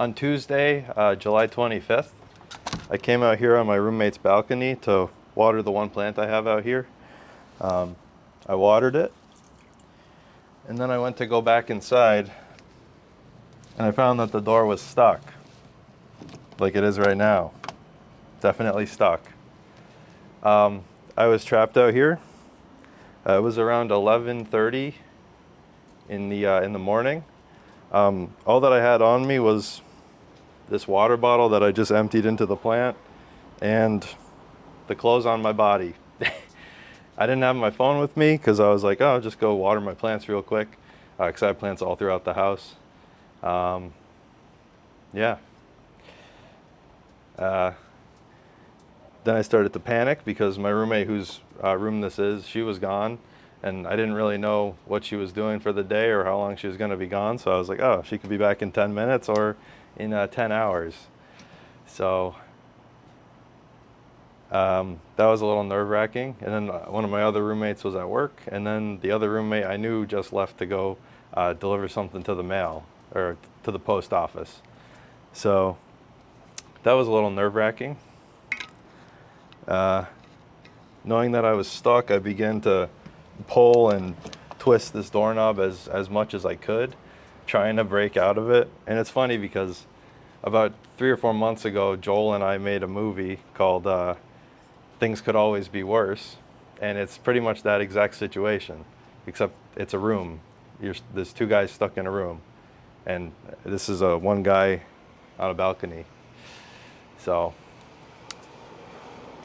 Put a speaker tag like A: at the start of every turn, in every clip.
A: On Tuesday, July 25th, I came out here on my roommate's balcony to water the one plant I have out here. I watered it, and then I went to go back inside, and I found that the door was stuck, like it is right now. Definitely stuck. I was trapped out here. It was around 11:30 in the morning. All that I had on me was this water bottle that I just emptied into the plant and the clothes on my body. I didn't have my phone with me because I was like, oh, I'll just go water my plants real quick, because I have plants all throughout the house. Yeah. Then I started to panic because my roommate, whose room this is, she was gone, and I didn't really know what she was doing for the day or how long she was going to be gone. So I was like, oh, she could be back in 10 minutes or in 10 hours. So that was a little nerve-wracking. And then one of my other roommates was at work, and then the other roommate I knew just left to go deliver something to the mail or to the post office. So that was a little nerve-wracking. Knowing that I was stuck, I began to pull and twist this doorknob as much as I could, trying to break out of it. And it's funny because about 3 or 4 months ago, Joel and I made a movie called Things Could Always Be Worse. And it's pretty much that exact situation, except it's a room. There's two guys stuck in a room. And this is one guy on a balcony. So,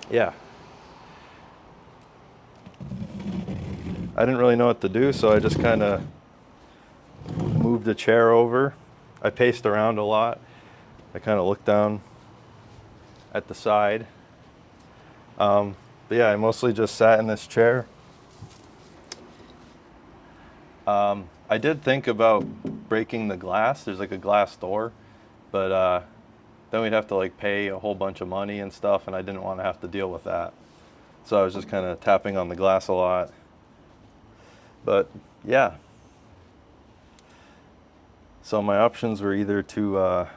A: yeah. I didn't really know what to do, so I just kind of moved a chair over. I paced around a lot. I kind of looked down at the side. But yeah, I mostly just sat in this chair. I did think about breaking the glass. There's like a glass door, but then we'd have to like pay a whole bunch of money and stuff, and I didn't want to have to deal with that. So I was just kind of tapping on the glass a lot. But yeah. So my options were either to, I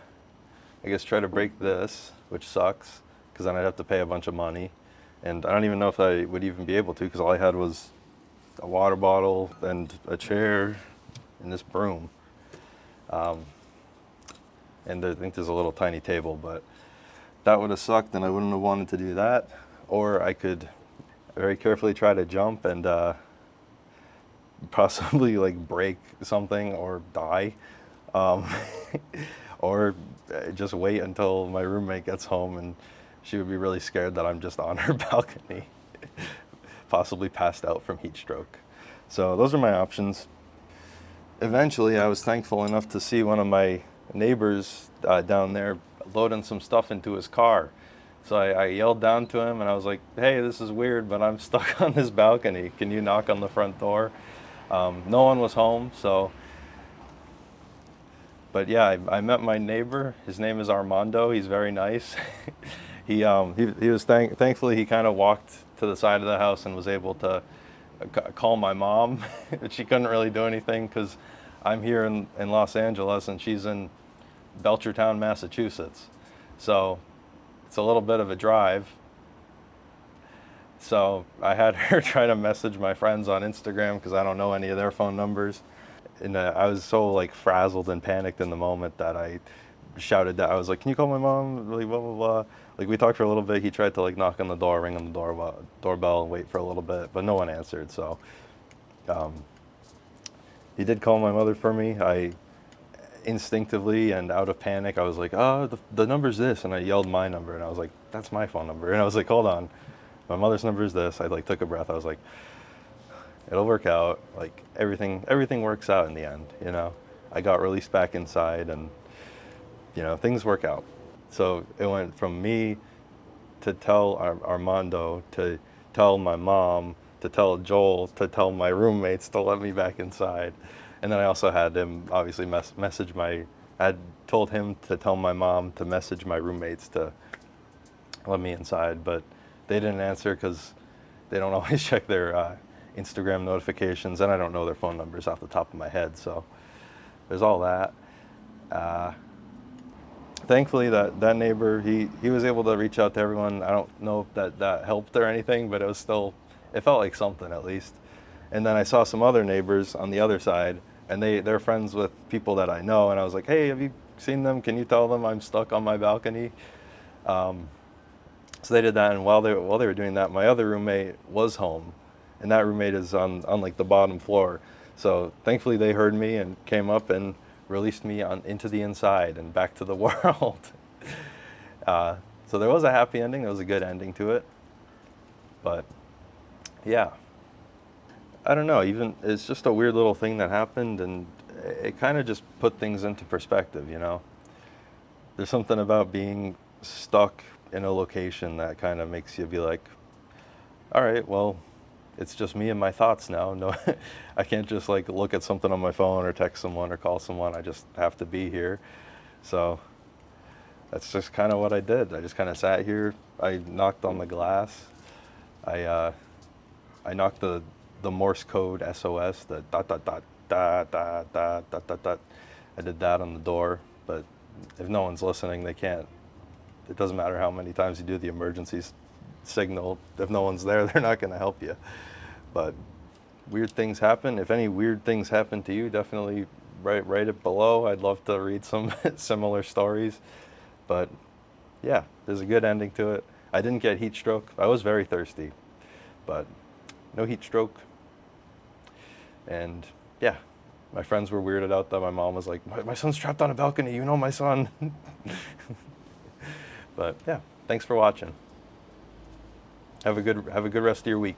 A: guess, try to break this, which sucks, because then I'd have to pay a bunch of money. And I don't even know if I would even be able to, because all I had was a water bottle and a chair and this broom. And I think there's a little tiny table, but that would have sucked, and I wouldn't have wanted to do that. Or I could very carefully try to jump and possibly like break something or die, or just wait until my roommate gets home and she would be really scared that I'm just on her balcony, possibly passed out from heat stroke. So those are my options. Eventually, I was thankful enough to see one of my neighbors down there loading some stuff into his car. So I yelled down to him and I was like, hey, this is weird, but I'm stuck on this balcony. Can you knock on the front door? No one was home, so. But yeah, I met my neighbor. His name is Armando. He's very nice. He was thankfully he kind of walked to the side of the house and was able to call my mom. But she couldn't really do anything because I'm here in Los Angeles and she's in Belchertown, Massachusetts. So it's a little bit of a drive. So I had her try to message my friends on Instagram because I don't know any of their phone numbers. And I was so like frazzled and panicked in the moment that I shouted that. I was like, can you call my mom? Like, blah, blah, blah. Like, we talked for a little bit. He tried to like knock on the door, ring on the doorbell and wait for a little bit, but no one answered. So he did call my mother for me. I instinctively and out of panic, I was like, oh, the number's this. And I yelled my number and I was like, that's my phone number. And I was like, hold on. My mother's number is this. I like took a breath. I was like, it'll work out. Like everything works out in the end, you know. I got released back inside and, you know, things work out. So it went from me to tell Armando, to tell my mom, to tell Joel, to tell my roommates to let me back inside. And then I also had him obviously message I had told him to tell my mom to message my roommates to let me inside, but they didn't answer because they don't always check their Instagram notifications, and I don't know their phone numbers off the top of my head. So there's all that. thankfully that neighbor, he was able to reach out to everyone. I don't know if that helped or anything, but it was still, it felt like something at least. And then I saw some other neighbors on the other side, and they're friends with people that I know, and I was like, hey, have you seen them? Can you tell them I'm stuck on my balcony? Um, so they did that, and while they were doing that, my other roommate was home, and that roommate is on like the bottom floor. So thankfully they heard me and came up and released me on into the inside and back to the world. Uh, so there was a happy ending. There was a good ending to it. But yeah, I don't know. Even it's just a weird little thing that happened, and it kind of just put things into perspective. There's something about being stuck in a location that kind of makes you be like, all right, well, it's just me and my thoughts now. No, I can't just like look at something on my phone or text someone or call someone. I just have to be here. So that's just kind of what I did. I just kind of sat here. I knocked on the glass. I I knocked the Morse code SOS, the dot dot dot dot dot dot dot dot dot. I did that on the door, but if no one's listening, they can't. It doesn't matter how many times you do the emergency signal. If no one's there, they're not going to help you. But weird things happen. If any weird things happen to you, definitely write it below. I'd love to read some similar stories. But yeah, there's a good ending to it. I didn't get heat stroke. I was very thirsty, but no heat stroke. And yeah, my friends were weirded out that my mom was like, my son's trapped on a balcony. You know my son. But yeah, thanks for watching. Have a good rest of your week.